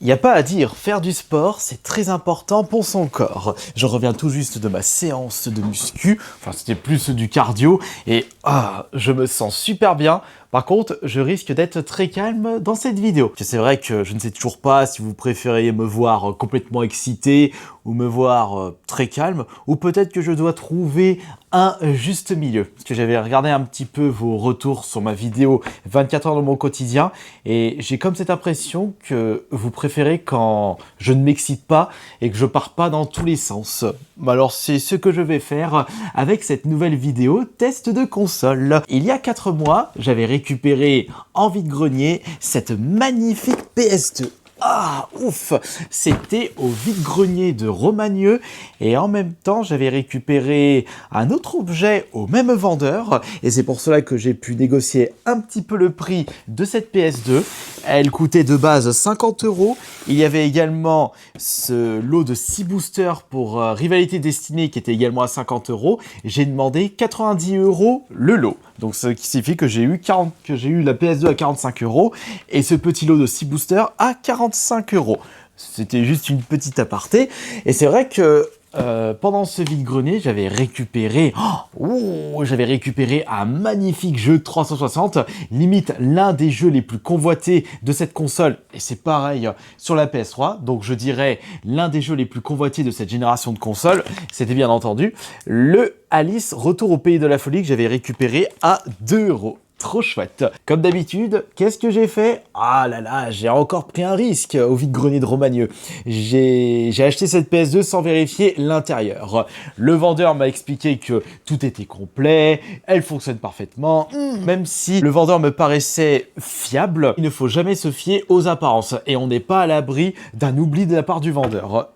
Il n'y a pas à dire, faire du sport, c'est très important pour son corps. Je reviens tout juste de ma séance de muscu, enfin c'était plus du cardio, et je me sens super bien. Par contre, je risque d'être très calme dans cette vidéo. C'est vrai que je ne sais toujours pas si vous préférez me voir complètement excité ou me voir très calme, ou peut-être que je dois trouver un juste milieu. Parce que j'avais regardé un petit peu vos retours sur ma vidéo 24 heures de mon quotidien, et j'ai comme cette impression que vous préférez quand je ne m'excite pas et que je pars pas dans tous les sens. Alors c'est ce que je vais faire avec cette nouvelle vidéo test de console. Il y a 4 mois, j'avais récupéré en vide-grenier cette magnifique PS2. Ouf! C'était au vide-grenier de Romagneux et en même temps j'avais récupéré un autre objet au même vendeur et c'est pour cela que j'ai pu négocier un petit peu le prix de cette PS2. Elle coûtait de base 50 €. Il y avait également ce lot de 6 boosters pour Rivalité Destinée qui était également à 50 €. J'ai demandé 90 € le lot. Donc ce qui signifie que j'ai eu la PS2 à 45 € et ce petit lot de 6 boosters à 45 €. C'était juste une petite aparté. Et c'est vrai que pendant ce vide-grenier, j'avais récupéré un magnifique jeu 360, limite l'un des jeux les plus convoités de cette console, et c'est pareil sur la PS3, donc je dirais l'un des jeux les plus convoités de cette génération de consoles, c'était bien entendu le Alice Retour au Pays de la Folie que j'avais récupéré à 2 €. Trop chouette. Comme d'habitude, qu'est-ce que j'ai fait? J'ai encore pris un risque au vide-grenier de Romagneux. J'ai acheté cette PS2 sans vérifier l'intérieur. Le vendeur m'a expliqué que tout était complet, elle fonctionne parfaitement. Même si le vendeur me paraissait fiable, il ne faut jamais se fier aux apparences et on n'est pas à l'abri d'un oubli de la part du vendeur.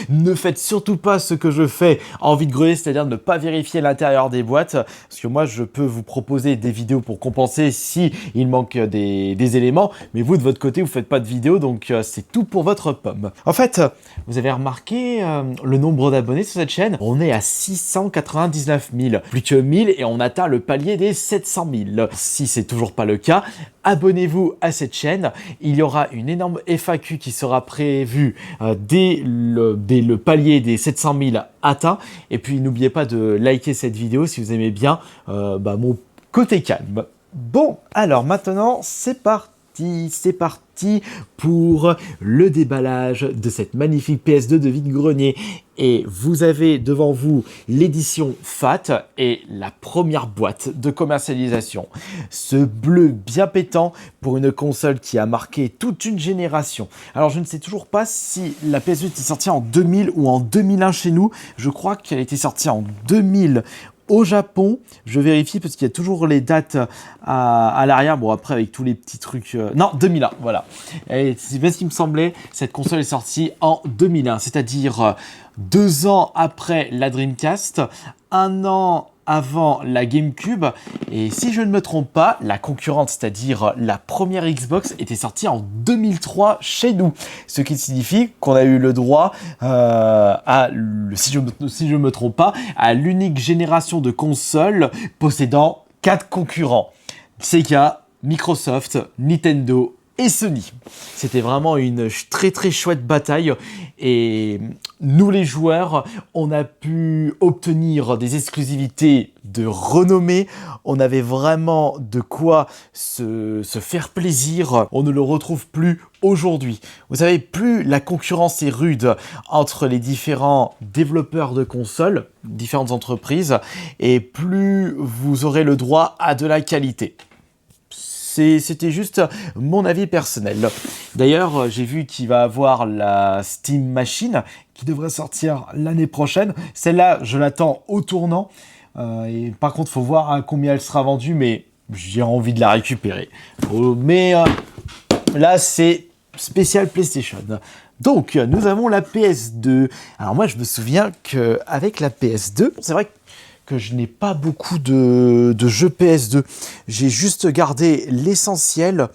Ne faites surtout pas ce que je fais en vide-grenier, c'est-à-dire ne pas vérifier l'intérieur des boîtes, parce que moi je peux vous proposer des vidéos pour compenser si il manque des éléments, mais vous de votre côté vous faites pas de vidéo, donc c'est tout pour votre pomme. En fait, vous avez remarqué le nombre d'abonnés sur cette chaîne? On est à 699 000, plus que 1000 et on atteint le palier des 700 000. Si c'est toujours pas le cas, abonnez-vous à cette chaîne, il y aura une énorme FAQ qui sera prévue dès le palier des 700 000 atteint, et puis n'oubliez pas de liker cette vidéo si vous aimez bien mon côté calme. Bon, alors maintenant, c'est parti pour le déballage de cette magnifique PS2 de vide-grenier. Et vous avez devant vous l'édition FAT et la première boîte de commercialisation. Ce bleu bien pétant pour une console qui a marqué toute une génération. Alors je ne sais toujours pas si la PS2 était sortie en 2000 ou en 2001 chez nous. Je crois qu'elle était sortie en 2000 au Japon. Je vérifie parce qu'il y a toujours les dates à l'arrière. Bon, après, avec tous les petits trucs... Non, 2001, voilà. Et c'est bien ce qui me semblait. Cette console est sortie en 2001, c'est-à-dire 2 ans après la Dreamcast, 1 an avant la GameCube, et si je ne me trompe pas, la concurrente, c'est-à-dire la première Xbox, était sortie en 2003 chez nous. Ce qui signifie qu'on a eu le droit si je me trompe pas, à l'unique génération de consoles possédant 4 concurrents. Sega, Microsoft, Nintendo et Sony. C'était vraiment une très très chouette bataille et nous les joueurs, on a pu obtenir des exclusivités de renommée, on avait vraiment de quoi se faire plaisir, on ne le retrouve plus aujourd'hui. Vous savez, plus la concurrence est rude entre les différents développeurs de consoles, différentes entreprises, et plus vous aurez le droit à de la qualité. C'était juste mon avis personnel. D'ailleurs, j'ai vu qu'il va avoir la Steam Machine qui devrait sortir l'année prochaine. Celle-là, je l'attends au tournant. Et par contre, il faut voir à combien elle sera vendue, mais j'ai envie de la récupérer. Là, c'est spécial PlayStation. Donc, nous avons la PS2. Alors moi, je me souviens qu'avec la PS2, c'est vrai que je n'ai pas beaucoup de jeux PS2. J'ai juste gardé l'essentiel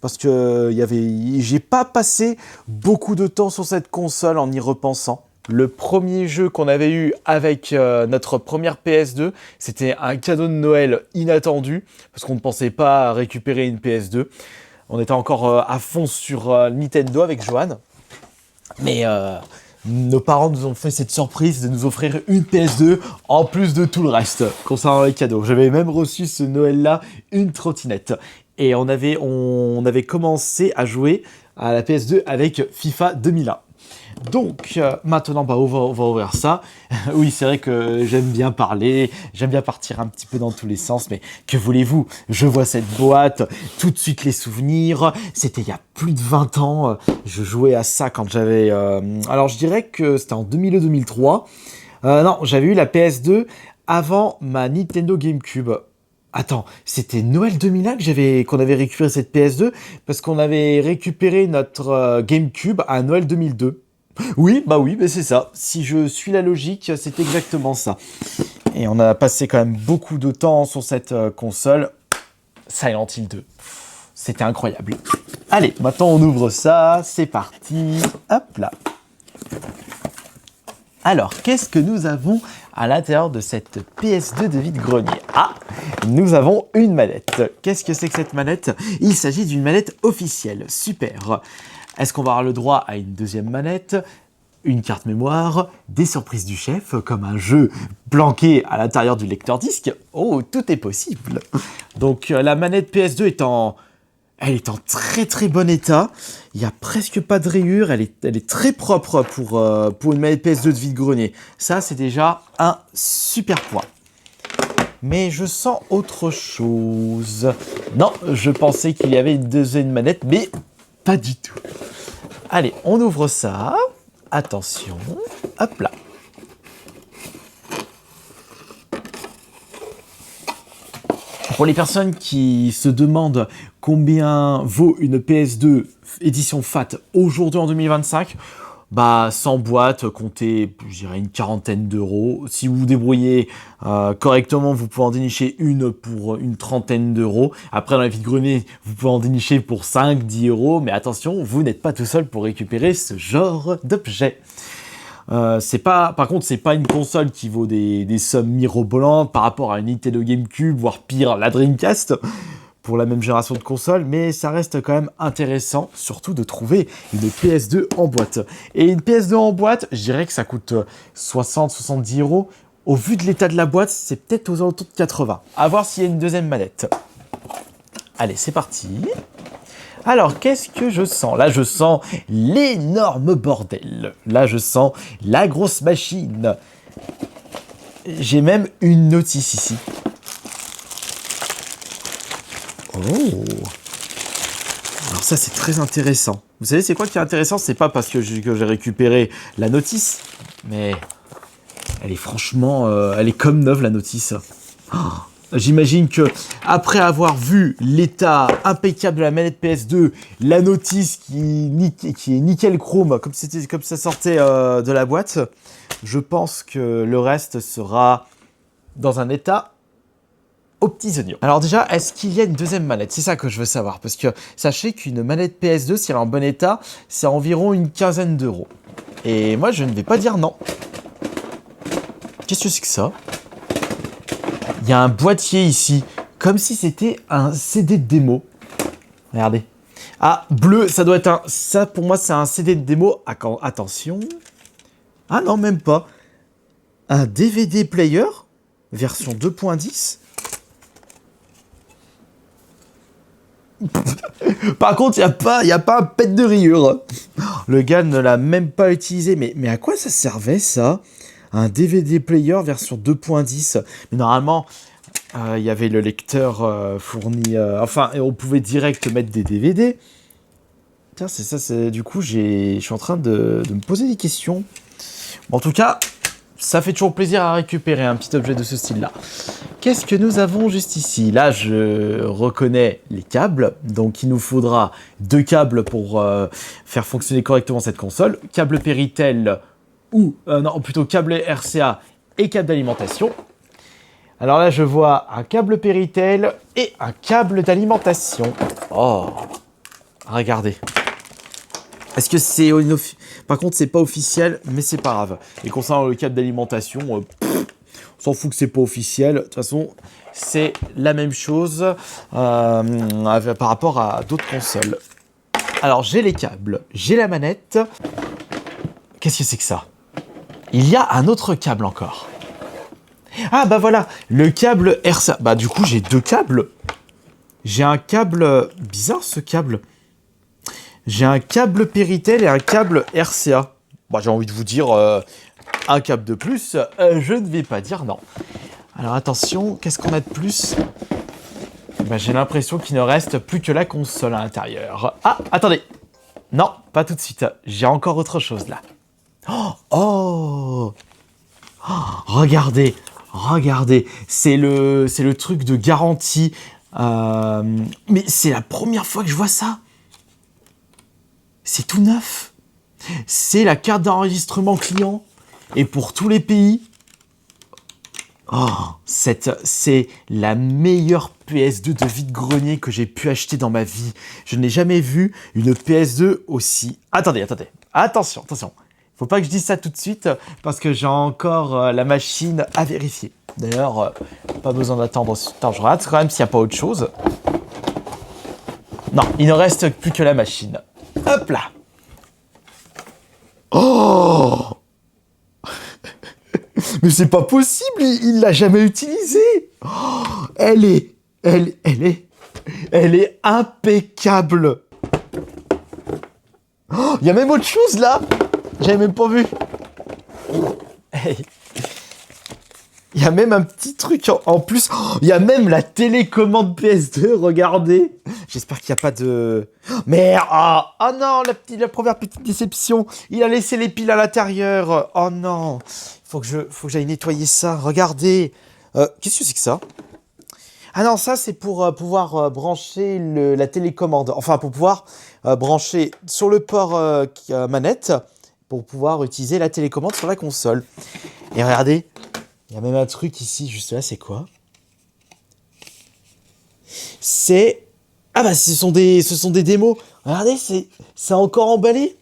parce que j'ai pas passé beaucoup de temps sur cette console en y repensant. Le premier jeu qu'on avait eu avec notre première PS2, c'était un cadeau de Noël inattendu parce qu'on ne pensait pas récupérer une PS2. On était encore à fond sur Nintendo avec Johan. Mais nos parents nous ont fait cette surprise de nous offrir une PS2 en plus de tout le reste concernant les cadeaux. J'avais même reçu ce Noël-là une trottinette. Et on avait commencé à jouer à la PS2 avec FIFA 2001. Donc maintenant, on va ouvrir ça. Oui, c'est vrai que j'aime bien parler, j'aime bien partir un petit peu dans tous les sens, mais que voulez-vous? Je vois cette boîte, tout de suite les souvenirs. C'était il y a plus de 20 ans. Je jouais à ça quand j'avais... Alors je dirais que c'était en 2002-2003. Non, j'avais eu la PS2 avant ma Nintendo GameCube. Attends, c'était Noël 2001 qu'on avait récupéré cette PS2 parce qu'on avait récupéré notre GameCube à Noël 2002. Oui, mais c'est ça. Si je suis la logique, c'est exactement ça. Et on a passé quand même beaucoup de temps sur cette console. Silent Hill 2. C'était incroyable. Allez, maintenant on ouvre ça. C'est parti. Hop là. Alors, qu'est-ce que nous avons à l'intérieur de cette PS2 de vide-grenier? Ah, nous avons une manette. Qu'est-ce que c'est que cette manette? Il s'agit d'une manette officielle. Super. Est-ce qu'on va avoir le droit à une deuxième manette, une carte mémoire, des surprises du chef, comme un jeu planqué à l'intérieur du lecteur disque? Oh, tout est possible. Donc, la manette PS2 elle est en très très bon état. Il n'y a presque pas de rayures. Elle est très propre pour une manette PS2 de vide-grenier. Ça, c'est déjà un super point. Mais je sens autre chose. Non, je pensais qu'il y avait une deuxième manette, mais pas du tout. Allez, on ouvre ça. Attention. Hop là. Pour les personnes qui se demandent combien vaut une PS2 édition FAT aujourd'hui en 2025, bah sans boîte, comptez, je dirais une quarantaine d'euros. Si vous vous débrouillez correctement, vous pouvez en dénicher une pour une trentaine d'euros. Après, dans les vide-grenier, vous pouvez en dénicher pour 5-10 euros. Mais attention, vous n'êtes pas tout seul pour récupérer ce genre d'objet. Par contre, c'est pas une console qui vaut des sommes mirobolantes par rapport à une Nintendo GameCube, voire pire, la Dreamcast, pour la même génération de consoles, mais ça reste quand même intéressant, surtout de trouver une PS2 en boîte. Et une PS2 en boîte, je dirais que ça coûte 60-70 euros. Au vu de l'état de la boîte, c'est peut-être aux alentours de 80. À voir s'il y a une deuxième manette. Allez, c'est parti. Alors, qu'est-ce que je sens? Là, je sens l'énorme bordel. Là, je sens la grosse machine. J'ai même une notice ici. Oh! Alors ça, c'est très intéressant. Vous savez, c'est quoi qui est intéressant? C'est pas parce que j'ai récupéré la notice, mais elle est franchement... elle est comme neuve, la notice. Oh! J'imagine que après avoir vu l'état impeccable de la manette PS2, la notice qui est nickel chrome, comme ça sortait de la boîte, je pense que le reste sera dans un état aux petits oignons. Alors déjà, est-ce qu'il y a une deuxième manette? C'est ça que je veux savoir, parce que sachez qu'une manette PS2, si elle est en bon état, c'est environ une quinzaine d'euros. Et moi, je ne vais pas dire non. Qu'est-ce que c'est que ça? Il y a un boîtier ici, comme si c'était un CD de démo. Regardez. Ah, bleu, ça doit être un... Ça, pour moi, c'est un CD de démo. Attention. Ah non, même pas. Un DVD player, version 2.10. Par contre, il n'y a pas un pet de rayure. Le gars ne l'a même pas utilisé. Mais à quoi ça servait, ça? Un DVD player version 2.10. Mais normalement, il y avait le lecteur fourni... enfin, on pouvait direct mettre des DVD. Tiens, c'est ça. Du coup, je suis en train de me poser des questions. Bon, en tout cas, ça fait toujours plaisir à récupérer un petit objet de ce style-là. Qu'est-ce que nous avons juste ici? Là, je reconnais les câbles. Donc, il nous faudra 2 câbles pour faire fonctionner correctement cette console. Câble Péritel... non, plutôt câble RCA et câble d'alimentation. Alors là, je vois un câble Péritel et un câble d'alimentation. Oh, regardez. Est-ce que c'est... Par contre, c'est pas officiel, mais c'est pas grave. Et concernant le câble d'alimentation, s'en fout que c'est pas officiel. De toute façon, c'est la même chose par rapport à d'autres consoles. Alors, j'ai les câbles, j'ai la manette. Qu'est-ce que c'est que ça? Il y a un autre câble encore. Ah, bah voilà, le câble RCA. Bah, du coup, j'ai deux câbles. J'ai un câble... Bizarre, ce câble. J'ai un câble Péritel et un câble RCA. Bah, j'ai envie de vous dire un câble de plus. Je ne vais pas dire non. Alors, attention, qu'est-ce qu'on a de plus? Bah, j'ai l'impression qu'il ne reste plus que la console à l'intérieur. Ah, attendez. Non, pas tout de suite. J'ai encore autre chose, là. Oh, regardez, regardez. C'est le truc de garantie. Mais c'est la première fois que je vois ça. C'est tout neuf. C'est la carte d'enregistrement client. Et pour tous les pays. Oh, c'est la meilleure PS2 de vide-grenier que j'ai pu acheter dans ma vie. Je n'ai jamais vu une PS2 aussi... Attendez. Attention. Faut pas que je dise ça tout de suite parce que j'ai encore la machine à vérifier. D'ailleurs, pas besoin d'attendre. Attends, je regarde quand même s'il n'y a pas autre chose. Non, il ne reste plus que la machine. Hop là. Oh. Mais c'est pas possible, il l'a jamais utilisée. Oh, elle est impeccable. Oh, il y a même autre chose là. J'avais même pas vu. Hey. Il y a même un petit truc en plus. Oh, il y a même la télécommande PS2, regardez. J'espère qu'il n'y a pas de... Mais oh non, la première petite déception. Il a laissé les piles à l'intérieur. Oh non. Faut que j'aille nettoyer ça. Regardez. Qu'est-ce que c'est que ça? Ah non, ça c'est pour pouvoir brancher la télécommande. Enfin, pour pouvoir brancher sur le port manette pour pouvoir utiliser la télécommande sur la console. Et regardez, il y a même un truc ici, juste là, c'est quoi? C'est... Ah bah ce sont des démos. Regardez, c'est encore emballé.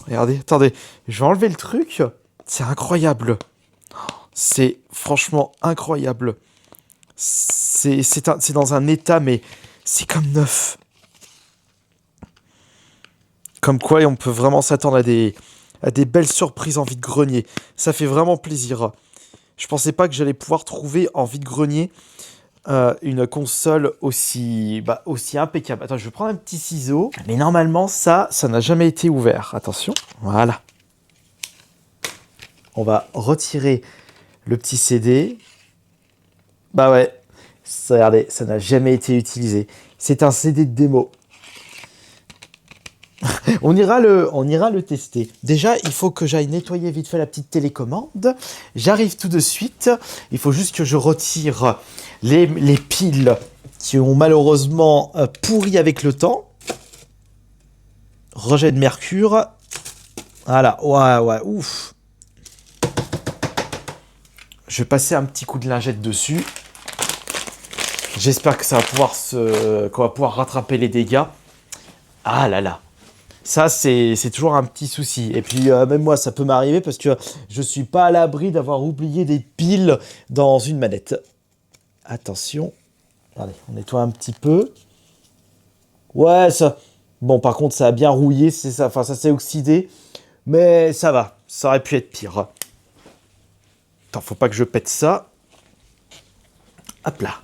Regardez, attendez, je vais enlever le truc. C'est incroyable. C'est franchement incroyable. C'est dans un état, mais c'est comme neuf. Comme quoi, on peut vraiment s'attendre à des belles surprises en vide-grenier. Ça fait vraiment plaisir. Je pensais pas que j'allais pouvoir trouver en vide-grenier une console aussi impeccable. Attends, je vais prendre un petit ciseau. Mais normalement, ça n'a jamais été ouvert. Attention, voilà. On va retirer le petit CD. Bah ouais, regardez, ça n'a jamais été utilisé. C'est un CD de démo. on ira le tester. Déjà, il faut que j'aille nettoyer vite fait la petite télécommande. J'arrive tout de suite. Il faut juste que je retire les piles qui ont malheureusement pourri avec le temps. Rejet de mercure. Voilà, ouais, ouf. Je vais passer un petit coup de lingette dessus. J'espère que qu'on va pouvoir rattraper les dégâts. Ah là là. Ça, c'est toujours un petit souci. Et puis, même moi, ça peut m'arriver parce que je suis pas à l'abri d'avoir oublié des piles dans une manette. Attention. Allez, on nettoie un petit peu. Ouais, ça... Bon, par contre, ça a bien rouillé, c'est ça. Enfin, ça s'est oxydé. Mais ça va. Ça aurait pu être pire. Attends, faut pas que je pète ça. Hop là.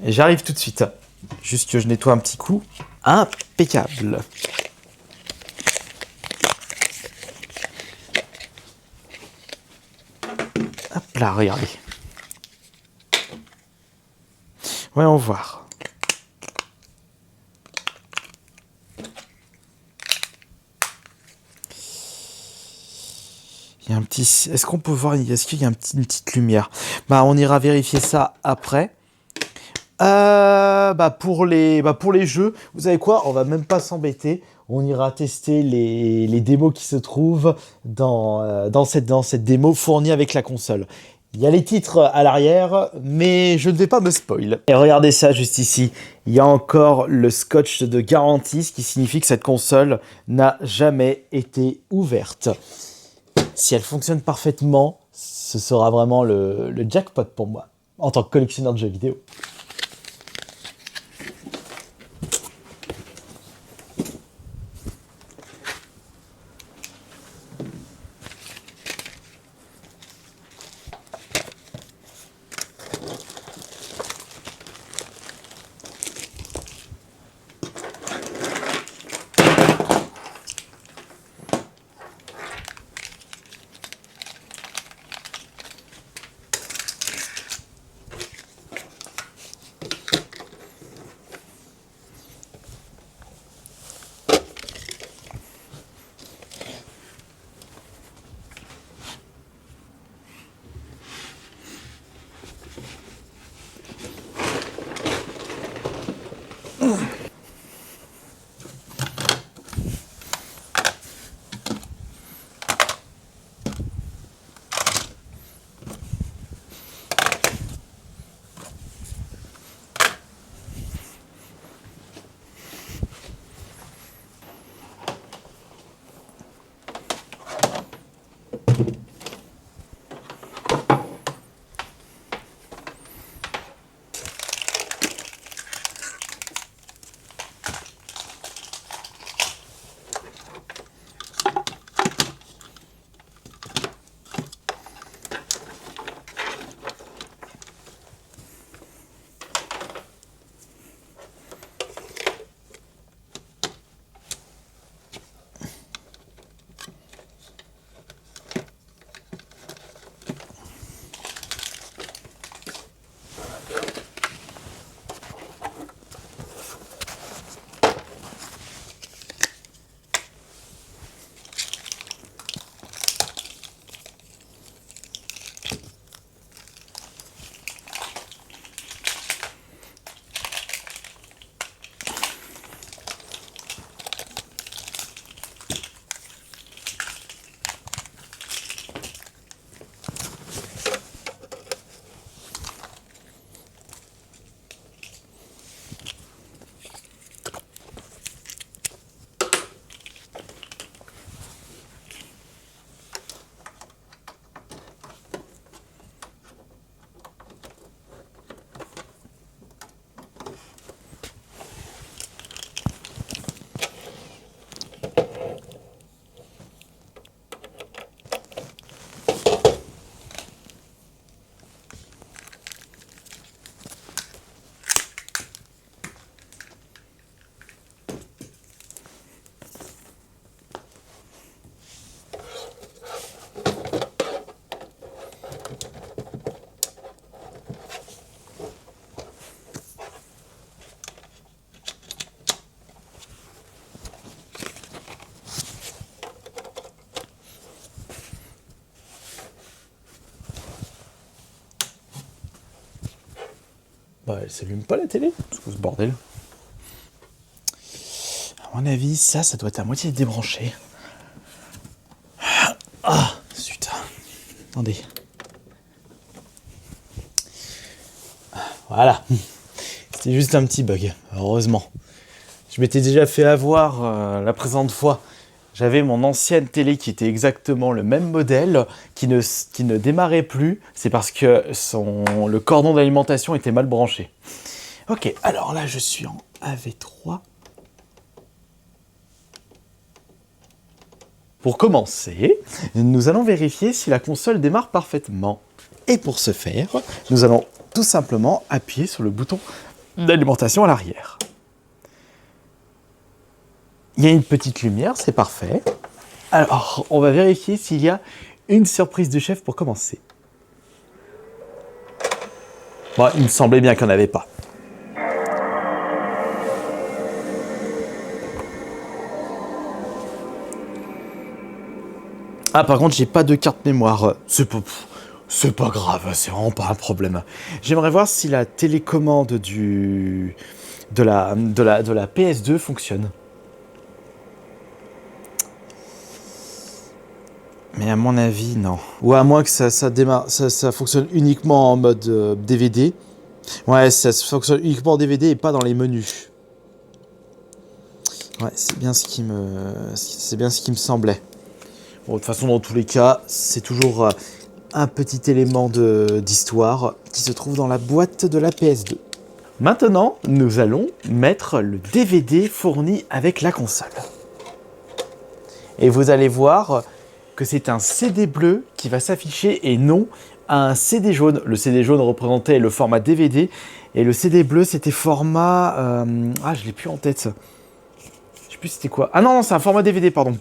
Et j'arrive tout de suite. Juste que je nettoie un petit coup. Impeccable. Hop là, regardez. Voyons voir. Il y a un petit... Est-ce qu'on peut voir... Est-ce qu'il y a une petite lumière? Bah, on ira vérifier ça après. Pour les jeux, vous savez quoi? On va même pas s'embêter. On ira tester les démos qui se trouvent dans cette démo fournie avec la console. Il y a les titres à l'arrière, mais je ne vais pas me spoil. Et regardez ça juste ici. Il y a encore le scotch de garantie, ce qui signifie que cette console n'a jamais été ouverte. Si elle fonctionne parfaitement, Ce sera vraiment le jackpot pour moi, en tant que collectionneur de jeux vidéo. Bah, elle s'allume pas la télé, c'est quoi ce bordel? À mon avis, ça doit être à moitié débranché. Ah, zut. Attendez. Voilà. C'était juste un petit bug, heureusement. Je m'étais déjà fait avoir la précédente fois. J'avais mon ancienne télé qui était exactement le même modèle, qui ne démarrait plus. C'est parce que le cordon d'alimentation était mal branché. Ok, alors là, je suis en AV3. Pour commencer, nous allons vérifier si la console démarre parfaitement. Et pour ce faire, nous allons tout simplement appuyer sur le bouton d'alimentation à l'arrière. Il y a une petite lumière, c'est parfait. Alors, on va vérifier s'il y a une surprise du chef pour commencer. Bon, il me semblait bien qu'il n'y en avait pas. Ah, par contre, j'ai pas de carte mémoire. C'est pas grave, c'est vraiment pas un problème. J'aimerais voir si la télécommande de la PS2 fonctionne. Mais à mon avis, non. Ou à moins que ça démarre, ça fonctionne uniquement en mode DVD. Ouais, ça fonctionne uniquement en DVD et pas dans les menus. Ouais, c'est bien ce qui me semblait. Bon, de toute façon, dans tous les cas, c'est toujours un petit élément d'histoire qui se trouve dans la boîte de la PS2. Maintenant, nous allons mettre le DVD fourni avec la console. Et vous allez voir que c'est un CD bleu qui va s'afficher et non un CD jaune. Le CD jaune représentait le format DVD et le CD bleu c'était format... je l'ai plus en tête. Je sais plus c'était quoi. Ah non, c'est un format DVD, pardon.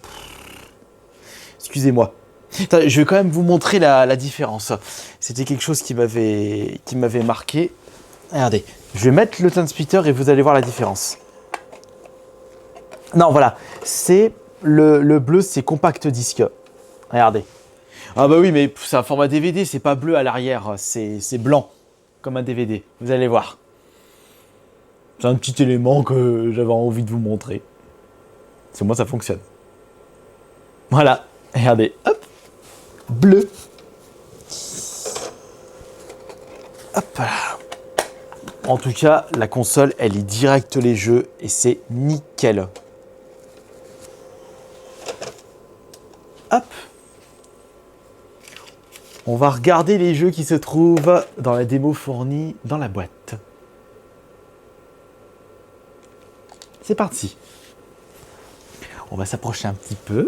Excusez-moi. Je vais quand même vous montrer la différence. C'était quelque chose qui m'avait marqué. Regardez, je vais mettre le Time Splitter et vous allez voir la différence. Non, voilà, c'est le bleu, c'est compact disque. Regardez. Ah bah oui, mais c'est un format DVD, c'est pas bleu à l'arrière, c'est blanc, comme un DVD. Vous allez voir. C'est un petit élément que j'avais envie de vous montrer. C'est moi, ça fonctionne. Voilà, regardez, hop, bleu. Hop là. En tout cas, la console, elle lit direct les jeux et c'est nickel. Hop. On va regarder les jeux qui se trouvent dans la démo fournie dans la boîte. C'est parti. On va s'approcher un petit peu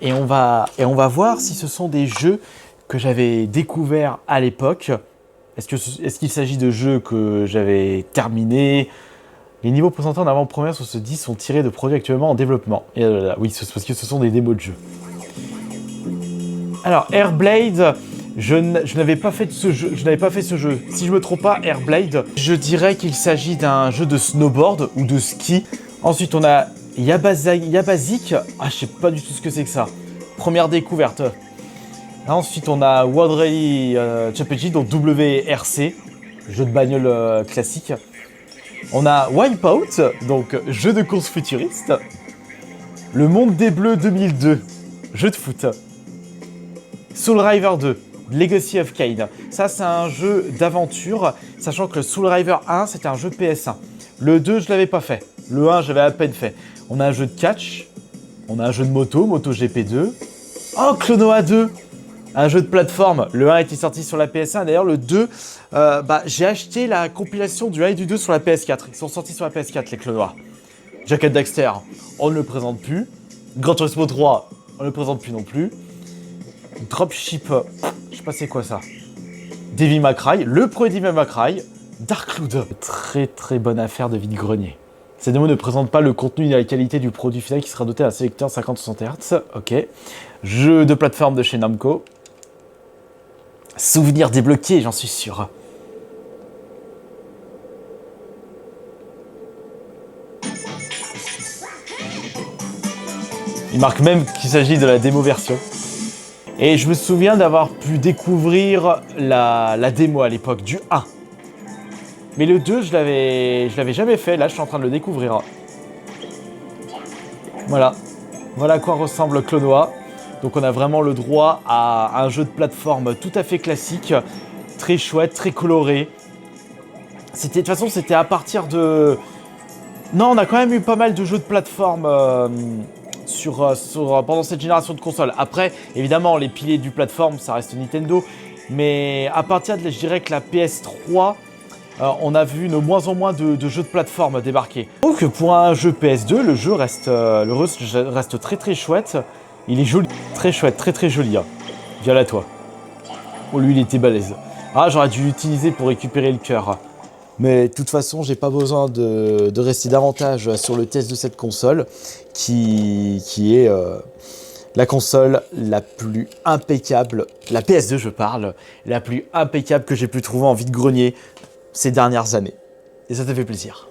et on va voir si ce sont des jeux que j'avais découverts à l'époque. Est-ce qu'il s'agit de jeux que j'avais terminés? Les niveaux présentés en avant-première sur ce disque sont tirés de produits actuellement en développement. Et oui, c'est parce que ce sont des démos de jeux. Alors, Airblade, je n'avais pas fait ce jeu. Si je me trompe pas, Airblade, je dirais qu'il s'agit d'un jeu de snowboard ou de ski. Ensuite, on a Yabazik. Ah, je sais pas du tout ce que c'est que ça. Première découverte. Ensuite, on a World Rally Championship, donc WRC, jeu de bagnole classique. On a Wipeout, donc jeu de course futuriste. Le Monde des Bleus 2002, jeu de foot. Soul River 2, Legacy of Kain. Ça, c'est un jeu d'aventure, sachant que le Soul River 1, c'était un jeu PS1. Le 2, je l'avais pas fait. Le 1, j'avais à peine fait. On a un jeu de catch. On a un jeu de moto, MotoGP 2. Oh, Klonoa 2, un jeu de plateforme. Le 1 était sorti sur la PS1. D'ailleurs, le 2, j'ai acheté la compilation du 1 et du 2 sur la PS4. Ils sont sortis sur la PS4, les Klonoa. Jack and Daxter, on ne le présente plus. Gran Turismo 3, on ne le présente plus non plus. Dropship, je sais pas c'est quoi ça. Devil May Cry, le premier Devil May Cry. Darkloud, très très bonne affaire de vide-grenier. Ces démos ne présentent pas le contenu et la qualité du produit final qui sera doté d'un sélecteur 50-60 Hz. Ok. Jeu de plateforme de chez Namco. Souvenir débloqué, j'en suis sûr. Il marque même qu'il s'agit de la démo version. Et je me souviens d'avoir pu découvrir la démo à l'époque du 1. Mais le 2, je l'avais jamais fait. Là, je suis en train de le découvrir. Voilà. Voilà à quoi ressemble Klonoa. Donc, on a vraiment le droit à un jeu de plateforme tout à fait classique. Très chouette, très coloré. De toute façon, c'était à partir de... Non, on a quand même eu pas mal de jeux de plateforme pendant cette génération de consoles. Après, évidemment, les piliers du plateforme, ça reste Nintendo. Mais à partir de, je dirais que la PS3... on a vu de moins en moins de jeux de plateforme débarquer. Donc pour un jeu PS2, le jeu reste très très chouette. Il est joli, très chouette, très très joli. Hein. Viens là toi. Oh lui il était balèze. Ah j'aurais dû l'utiliser pour récupérer le cœur. Mais de toute façon j'ai pas besoin de rester davantage sur le test de cette console qui est la console la plus impeccable, la PS2 je parle, la plus impeccable que j'ai pu trouver en vide-grenier ces dernières années. Et ça te fait plaisir.